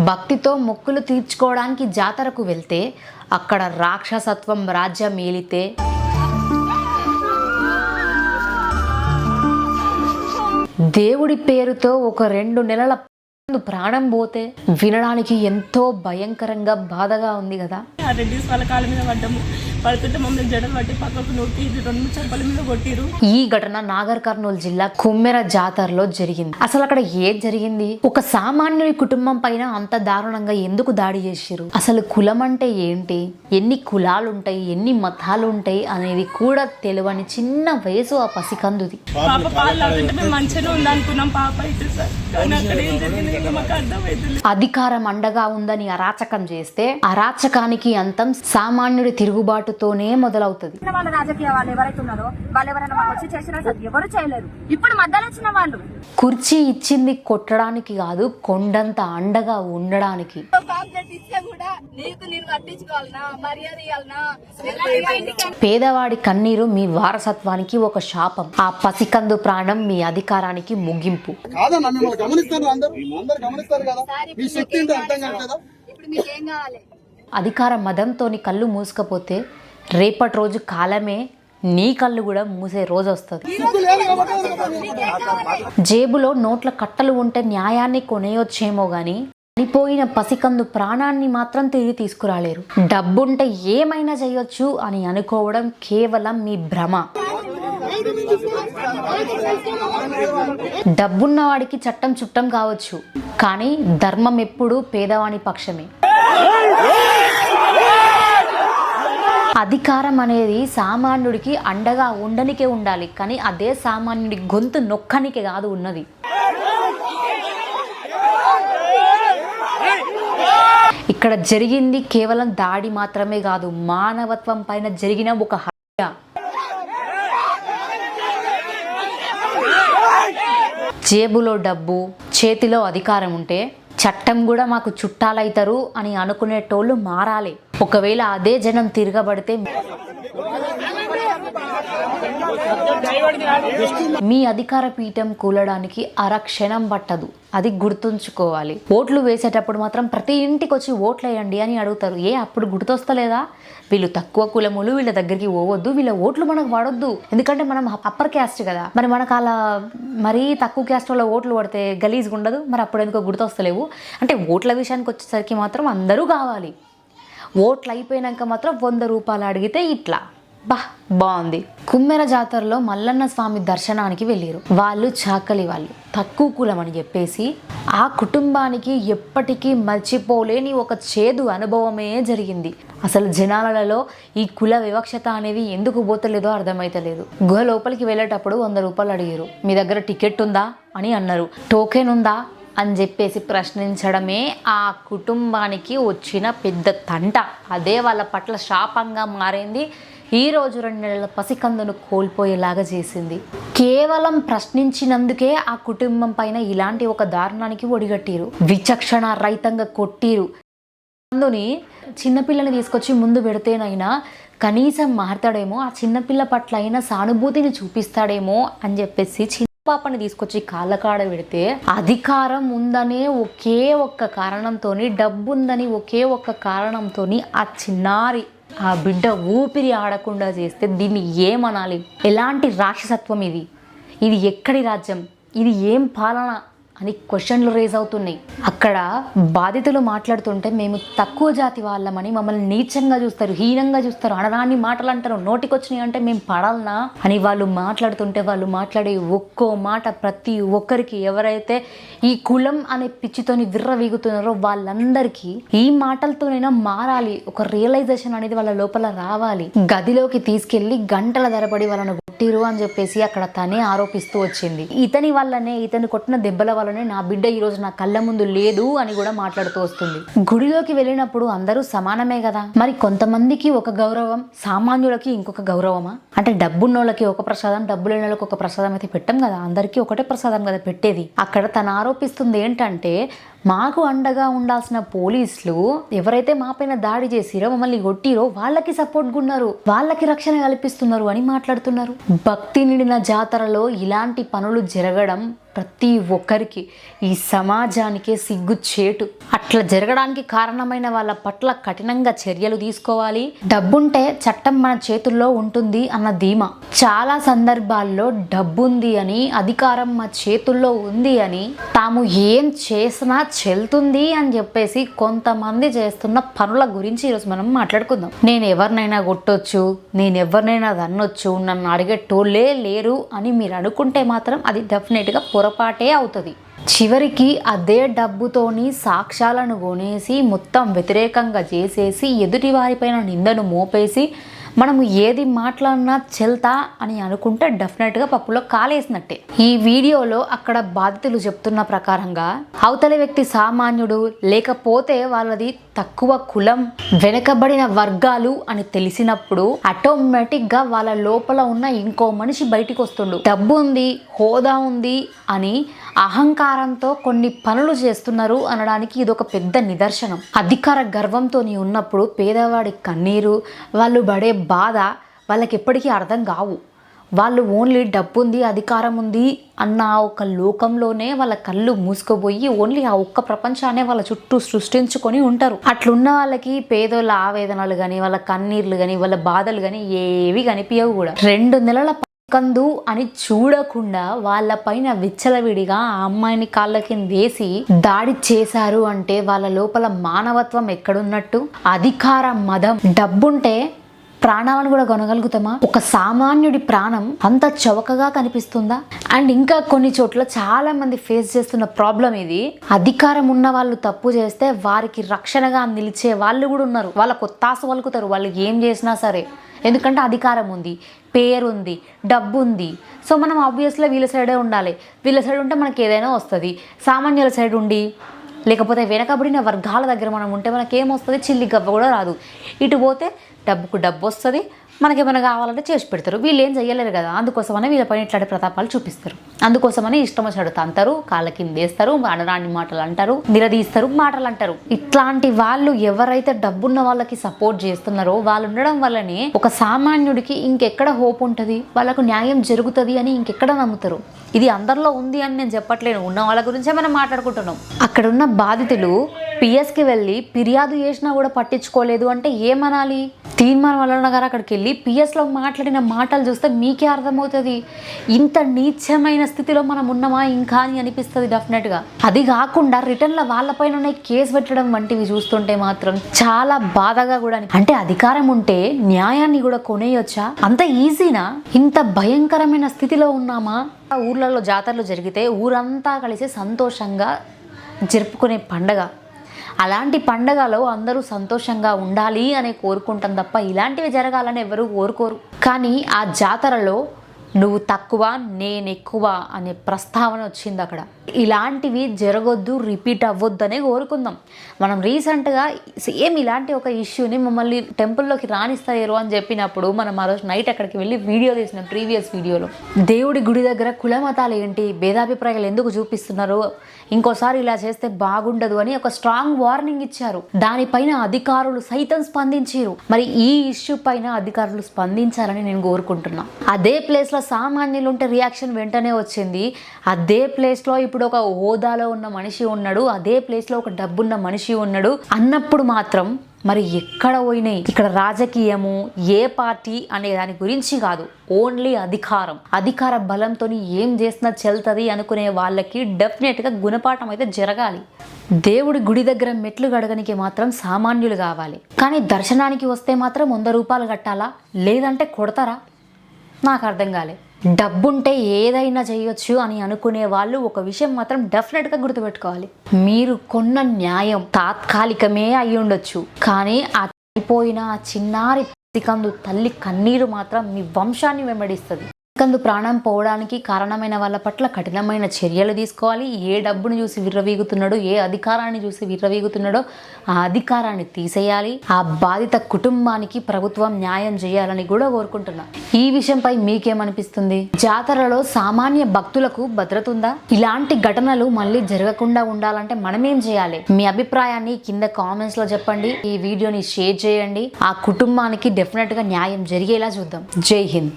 భక్తితో మొక్కులు తీర్చుకోవడానికి జాతరకు వెళ్తే అక్కడ రాక్షసత్వం రాజ్యం ఏలితే దేవుడి పేరుతో ఒక 2 నెలల ప్రాణం పోతే వినడానికి ఎంతో భయంకరంగా బాధగా ఉంది కదా. రెడ్డిస్ వాళ్ళ కాళ్ళ మీద పడ్డాము, పడుతుంటే మమ్మల్ని జడలు పట్టి పక్కకు నూకి 2 చెంపల మీద కొట్టిరు. ఈ ఘటన నాగర్ కర్నూలు జిల్లా కుమ్మెర జాతరలో జరిగింది. అసలు అక్కడ ఏం జరిగింది? ఒక సామాన్యుడి కుటుంబం పైన అంత దారుణంగా ఎందుకు దాడి చేసిరు? అసలు కులం అంటే ఏంటి, ఎన్ని కులాలు ఉంటాయి, ఎన్ని మతాలు ఉంటాయి అనేది కూడా తెలియని చిన్న వయసు ఆ పసికందుది. పాప పాలు తాగుతుంటే మేము మంచిగానే ఉందనుకున్నాం. పాప అయితే సార్ కానీ అక్కడ ఏం జరిగింది మాకు అర్థమైతుంది. అధికారం అండగా ఉందని అరాచకం చేస్తే అరాచకానికి అంతం సామాన్యుడి తిరుగుబాటుతోనే మొదలవుతుంది. వాళ్ళ రాజకీయ వాళ్ళు ఎవరైతే ఉన్నారో వాళ్ళు ఎవరైనా మాకు వచ్చి చేసినా ఎవరు చేయలేరు. ఇప్పుడు మధ్యలో వచ్చిన వాళ్ళు కుర్చీ ఇచ్చింది కొట్టడానికి కాదు, కొండంత అండగా ఉండడానికి. పేదవాడి కన్నీరు మీ వారసత్వానికి ఒక శాపం, ఆ పసికందు ప్రాణం మీ అధికారానికి ముగింపు. అధికార మదంతోని కళ్ళు మూసుకపోతే రేపటి రోజు కాలమే నీ కళ్ళు కూడా మూసే రోజు వస్తుంది. జేబులో నోట్ల కట్టలు ఉంటే న్యాయాన్ని కొనేయొచ్చేమో గాని చనిపోయిన పసికందు ప్రాణాన్ని మాత్రం తిరిగి తీసుకురాలేరు. డబ్బుంటే ఏమైనా చేయొచ్చు అని అనుకోవడం కేవలం మీ భ్రమ. డబ్బున్న వాడికి చట్టం చుట్టం కావచ్చు, కానీ ధర్మం ఎప్పుడూ పేదవాని పక్షమే. అధికారం అనేది సామాన్యుడికి అండగా ఉండనికే ఉండాలి, కానీ అదే సామాన్యుడి గొంతు నొక్కనికే కాదు ఉన్నది. ఇక్కడ జరిగింది కేవలం దాడి మాత్రమే కాదు, మానవత్వం పైన జరిగిన ఒక హత్య. జేబులో డబ్బు, చేతిలో అధికారం ఉంటే చట్టం కూడా మాకు చుట్టాలైతారు అని అనుకునేటోళ్ళు మారాలి. ఒకవేళ అదే జనం తిరగబడితే మీ అధికార పీఠం కూలడానికి అరక్షణం పట్టదు, అది గుర్తుంచుకోవాలి. ఓట్లు వేసేటప్పుడు మాత్రం ప్రతి ఇంటికి వచ్చి ఓట్లు వేయండి అని అడుగుతారు. అప్పుడు గుర్తొస్తలేదా? వీళ్ళు తక్కువ కులములు, వీళ్ళ దగ్గరికి పోవద్దు, వీళ్ళ ఓట్లు మనకు పడొద్దు, ఎందుకంటే మనం అప్పర్ క్యాస్ట్ కదా. మరి మనకు అలా మరీ తక్కువ క్యాస్ట్ వల్ల ఓట్లు పడితే గలీజ్గా ఉండదు, మరి అప్పుడు ఎందుకో గుర్తొస్తలేవు. అంటే ఓట్ల విషయానికి వచ్చేసరికి మాత్రం అందరూ కావాలి. ఓట్లు అయిపోయినాక మాత్రం 100 రూపాయలు అడిగితే ఇట్లా బాగుంది. కుమ్మెర జాతరలో మల్లన్న స్వామి దర్శనానికి వెళ్ళారు. వాళ్ళు చాకలి వాళ్ళు, తక్కువ కులం అని చెప్పేసి ఆ కుటుంబానికి ఎప్పటికీ మర్చిపోలేని ఒక చేదు అనుభవమే జరిగింది. అసలు జనాలలో ఈ కుల వివక్షత అనేది ఎందుకు పోతలేదో అర్థమైతలేదు. గుహ లోపలికి వెళ్ళేటప్పుడు 100 రూపాయలు అడిగారు. మీ దగ్గర టికెట్ ఉందా అని అన్నారు. టోకెన్ ఉందా అని చెప్పేసి ప్రశ్నించడమే ఆ కుటుంబానికి వచ్చిన పెద్ద తంట. అదే వాళ్ళ పట్ల శాపంగా మారింది. ఈ రోజు 2 నెలల పసికందును కోల్పోయేలాగా చేసింది. కేవలం ప్రశ్నించినందుకే ఆ కుటుంబం పైన ఇలాంటి ఒక దారుణానికి ఒడిగట్టిరు. విచక్షణ రహితంగా కొట్టిరు. అందుని చిన్నపిల్లని తీసుకొచ్చి ముందు పెడితేనైనా కనీసం మారతాడేమో, ఆ చిన్నపిల్ల పట్ల అయినా సానుభూతిని చూపిస్తాడేమో అని చెప్పేసి చిన్న పాపని తీసుకొచ్చి కాళ్ళకాడ పెడితే అధికారం ఉందనే ఒకే ఒక్క కారణంతో, డబ్బు ఉందని ఒకే ఒక్క కారణంతో ఆ చిన్నారి ఆ బిడ్డ ఊపిరి ఆడకుండా చేస్తే దీన్ని ఏమనాలి? ఎలాంటి రాక్షసత్వం ఇది? ఇది ఎక్కడి రాజ్యం? ఇది ఏం పాలన అని క్వశ్చన్లు రేజ్ అవుతున్నాయి. అక్కడ బాధితులు మాట్లాడుతుంటే మేము తక్కువ జాతి వాళ్ళమని మమ్మల్ని నీచంగా చూస్తారు, హీనంగా చూస్తారు, అనరాని మాటలు అంటారు, నోటికొచ్చినాయి అంటే మేము పడాలనా అని వాళ్ళు మాట్లాడుతుంటే వాళ్ళు మాట్లాడే ఒక్కో మాట ప్రతి ఒక్కరికి, ఎవరైతే ఈ కులం అనే పిచ్చితోని విర్రవీగుతున్నారో వాళ్ళందరికీ ఈ మాటలతోనైనా మారాలి. ఒక రియలైజేషన్ అనేది వాళ్ళ లోపల రావాలి. గదిలోకి తీసుకెళ్లి గంటల ధరపడి వాళ్ళను కొట్టిరు అని చెప్పేసి అక్కడ తనే ఆరోపిస్తూ వచ్చింది. ఇతని వల్లనే, ఇతను కొట్టిన దెబ్బల వల్లనే నా బిడ్డ ఈరోజు నా కళ్ళ ముందు లేదు అని కూడా మాట్లాడుతూ వస్తుంది. గుడిలోకి వెళ్ళినప్పుడు అందరూ సమానమే కదా, మరి కొంతమందికి ఒక గౌరవం, సామాన్యులకి ఇంకొక గౌరవమా? అంటే డబ్బున్నోళ్ళకి ఒక ప్రసాదం, డబ్బు లేని వాళ్ళకి ఒక ప్రసాదం అయితే పెట్టం కదా, అందరికీ ఒకటే ప్రసాదం కదా పెట్టేది. అక్కడ తను ఆరోపిస్తుంది ఏంటంటే మాకు అండగా ఉండాల్సిన పోలీసులు ఎవరైతే మా పైన దాడి చేసిరో, మమ్మల్ని కొట్టిరో వాళ్ళకి సపోర్ట్గా ఉన్నారు, వాళ్ళకి రక్షణ కల్పిస్తున్నారు అని మాట్లాడుతున్నారు. భక్తి నిండిన జాతరలో ఇలాంటి పనులు జరగడం ప్రతి ఒక్కరికి, ఈ సమాజానికే సిగ్గుచేటు. అట్లా జరగడానికి కారణమైన వాళ్ళ పట్ల కఠినంగా చర్యలు తీసుకోవాలి. డబ్బుంటే చట్టం మన చేతుల్లో ఉంటుంది అన్న ధీమా. చాలా సందర్భాల్లో డబ్బుంది అని, అధికారం మా చేతుల్లో ఉంది అని, తాము ఏం చేసినా చెల్తుంది అని చెప్పేసి కొంతమంది చేస్తున్న పనుల గురించి ఈరోజు మనం మాట్లాడుకుందాం. నేను ఎవరినైనా కొట్టొచ్చు, నేను ఎవరినైనా దన్నొచ్చు, నన్ను అడిగేటోళ్ళే లేరు అని మీరు అనుకుంటే మాత్రం అది డెఫినెట్గా పొరపాటే అవుతుంది. చివరికి అదే డబ్బుతోని సాక్ష్యాలను కొనేసి మొత్తం వ్యతిరేకంగా చేసేసి ఎదుటి వారిపైన నిందను మోపేసి మనము ఏది మాట్లాడినా చెల్తా అని అనుకుంటే డెఫినెట్గా పప్పులో కాలేసినట్టే. ఈ వీడియోలో అక్కడ బాధితులు చెప్తున్న ప్రకారంగా అవతలి వ్యక్తి సామాన్యుడు, లేకపోతే వాళ్ళది తక్కువ కులం, వెనకబడిన వర్గాలు అని తెలిసినప్పుడు ఆటోమేటిక్గా వాళ్ళ లోపల ఉన్న ఇంకో మనిషి బయటికి వస్తుండు. డబ్బు ఉంది, హోదా ఉంది అని అహంకారంతో కొన్ని పనులు చేస్తున్నారు అనడానికి ఇది ఒక పెద్ద నిదర్శనం. అధికార గర్వంతో ఉన్నప్పుడు పేదవాడి కన్నీరు, వాళ్ళు పడే బాధ వాళ్ళకి ఎప్పటికీ అర్థం కావు. వాళ్ళు ఓన్లీ డబ్బు ఉంది, అధికారం ఉంది అన్న ఒక లోకంలోనే వాళ్ళ కళ్ళు మూసుకుపోయి ఓన్లీ ఆ ఒక్క ప్రపంచాన్ని వాళ్ళ చుట్టూ సృష్టించుకొని ఉంటారు. అట్లున్న వాళ్ళకి పేదోళ్ళ ఆవేదనలు కానీ, వాళ్ళ కన్నీర్లు కానీ, వాళ్ళ బాధలు కానీ ఏవి కనిపించవు కూడా. 2 నెలల కందు అని చూడకుండా వాళ్ళ పైన విచ్చలవిడిగా ఆ అమ్మాయిని కాళ్ళ కింద వేసి దాడి చేశారు అంటే వాళ్ళ లోపల మానవత్వం ఎక్కడున్నట్టు? అధికార మదం. డబ్బుంటే ప్రాణాలను కూడా కొనగలుగుతామా? ఒక సామాన్యుడి ప్రాణం అంత చౌకగా కనిపిస్తుందా? అండ్ ఇంకా కొన్ని చోట్ల చాలా మంది ఫేస్ చేస్తున్న ప్రాబ్లం ఇది. అధికారం ఉన్న వాళ్ళు తప్పు చేస్తే వారికి రక్షణగా నిలిచే వాళ్ళు కూడా ఉన్నారు. వాళ్ళ కొత్తాస వలుకుతారు వాళ్ళు ఏం చేసినా సరే. ఎందుకంటే అధికారం ఉంది, పేరు ఉంది, డబ్బు ఉంది. సో మనం ఆబ్వియస్లీ వీళ్ళ సైడే ఉండాలి. వీళ్ళ సైడ్ ఉంటే మనకి ఏదైనా వస్తుంది. సామాన్యుల సైడ్ ఉండి లేకపోతే వెనకబడిన వర్గాల దగ్గర మనం ఉంటే మనకేమొస్తుంది? చిల్లి గవ్వ కూడా రాదు. ఇటు పోతే డబ్బుకు డబ్బు వస్తుంది, మనకేమైనా కావాలంటే చేసి పెడతారు. వీళ్ళు ఏం చెయ్యలేరు కదా, అందుకోసమని వీళ్ళ పైన ఇట్లాంటి ప్రతాపాలు చూపిస్తారు. అందుకోసమని ఇష్టం వచ్చినట్టు అంటారు, కాళ్ళ కింద వేస్తారు, అనరాని మాటలు అంటారు, నిలదీస్తారు, మాటలు అంటారు. ఇట్లాంటి వాళ్ళు ఎవరైతే డబ్బున్న వాళ్ళకి సపోర్ట్ చేస్తున్నారో వాళ్ళు ఉండడం వల్లనే ఒక సామాన్యుడికి ఇంకెక్కడ హోప్ ఉంటుంది, వాళ్ళకు న్యాయం జరుగుతుంది అని ఇంకెక్కడ నమ్ముతారు. ఇది అందరిలో ఉంది అని నేను చెప్పట్లేను, ఉన్న వాళ్ళ గురించే మనం మాట్లాడుకుంటున్నాం. అక్కడున్న బాధితులు పిఎస్కి వెళ్ళి ఫిర్యాదు చేసినా కూడా పట్టించుకోలేదు అంటే ఏమనాలి? తీర్మానం వలన గారు అక్కడికి వెళ్ళి పిఎస్లో మాట్లాడిన మాటలు చూస్తే మీకే అర్థమవుతుంది ఇంత నీచమైన స్థితిలో మనం ఉన్నామా ఇంకా అని అనిపిస్తుంది డెఫినెట్గా. అది కాకుండా రిటర్న్లో వాళ్ళపైన కేసు పెట్టడం వంటివి చూస్తుంటే మాత్రం చాలా బాధగా కూడా అంటే అధికారం ఉంటే న్యాయాన్ని కూడా కొనేయొచ్చా? అంత ఈజీనా? ఇంత భయంకరమైన స్థితిలో ఉన్నామా? ఊర్లలో జాతరలు జరిగితే ఊరంతా కలిసి సంతోషంగా జరుపుకునే పండగ. అలాంటి పండగలో అందరూ సంతోషంగా ఉండాలి అని కోరుకుంటాం తప్ప ఇలాంటివి జరగాలని ఎవరు కోరుకోరు. కానీ ఆ జాతరలో నువ్వు తక్కువ నేను ఎక్కువ అనే ప్రస్తావన వచ్చింది అక్కడ. ఇలాంటివి జరగొద్దు, రిపీట్ అవ్వద్దనే కోరుకుందాం. మనం రీసెంట్గా సేమ్ ఇలాంటి ఒక ఇష్యూని మమ్మల్ని టెంపుల్లోకి రాణిస్తారు అని చెప్పినప్పుడు మనం ఆ రోజు నైట్ అక్కడికి వెళ్ళి వీడియో తీసినాం. ప్రీవియస్ వీడియోలో దేవుడి గుడి దగ్గర కుల మతాలు ఏంటి, భేదాభిప్రాయాలు ఎందుకు చూపిస్తున్నారు, ఇంకోసారి ఇలా చేస్తే బాగుండదు అని ఒక స్ట్రాంగ్ వార్నింగ్ ఇచ్చారు. దానిపైన అధికారులు సైతం స్పందించారు. మరి ఈ ఇష్యూ పైన అధికారులు స్పందించాలని నేను కోరుకుంటున్నా. అదే ప్లేస్లో సామాన్యులు ఉంటే రియాక్షన్ వెంటనే వచ్చింది. అదే ప్లేస్లో ఇప్పుడు ఒక హోదాలో ఉన్న మనిషి ఉన్నాడు, అదే ప్లేస్లో ఒక డబ్బున్న మనిషి ఉన్నాడు అన్నప్పుడు మాత్రం మరి ఎక్కడ పోయినాయి? ఇక్కడ రాజకీయము ఏ పార్టీ అనే దాని గురించి కాదు, ఓన్లీ అధికార బలంతో ఏం చేసినా చెల్తుంది అనుకునే వాళ్ళకి డెఫినెట్గా గుణపాఠం అయితే జరగాలి. దేవుడి గుడి దగ్గర మెట్లు గడగనికి మాత్రం సామాన్యులు కావాలి, కానీ దర్శనానికి వస్తే మాత్రం 100 రూపాయలు కట్టాలా, లేదంటే కొడతారా? నాకు అర్థం కాలే. డబ్బుంటే ఏదైనా చేయొచ్చు అని అనుకునే వాళ్ళు ఒక విషయం మాత్రం డెఫినెట్గా గుర్తుపెట్టుకోవాలి. మీరు కొన్న న్యాయం తాత్కాలికమే అయి ఉండొచ్చు, కానీ ఆ అయిపోయిన ఆ చిన్నారి సికందు తల్లి కన్నీరు మాత్రం మీ వంశాన్ని వెంబడిస్తుంది. కందు ప్రాణం పోవడానికి కారణమైన వాళ్ళ పట్ల కఠినమైన చర్యలు తీసుకోవాలి. ఏ డబ్బును చూసి విర్రవీగుతున్నాడో, ఏ అధికారాన్ని చూసి విర్రవీగుతున్నాడో ఆ అధికారాన్ని తీసేయాలి. ఆ బాధిత కుటుంబానికి ప్రభుత్వం న్యాయం చేయాలని కూడా కోరుకుంటున్నా. ఈ విషయంపై మీకేమనిపిస్తుంది? జాతరలో సామాన్య భక్తులకు భద్రత ఉందా? ఇలాంటి ఘటనలు మళ్ళీ జరగకుండా ఉండాలంటే మనమేం చేయాలి? మీ అభిప్రాయాన్ని కింద కామెంట్స్ లో చెప్పండి. ఈ వీడియోని షేర్ చేయండి. ఆ కుటుంబానికి డెఫినెట్ గా న్యాయం జరిగేలా చూద్దాం. జై హింద్.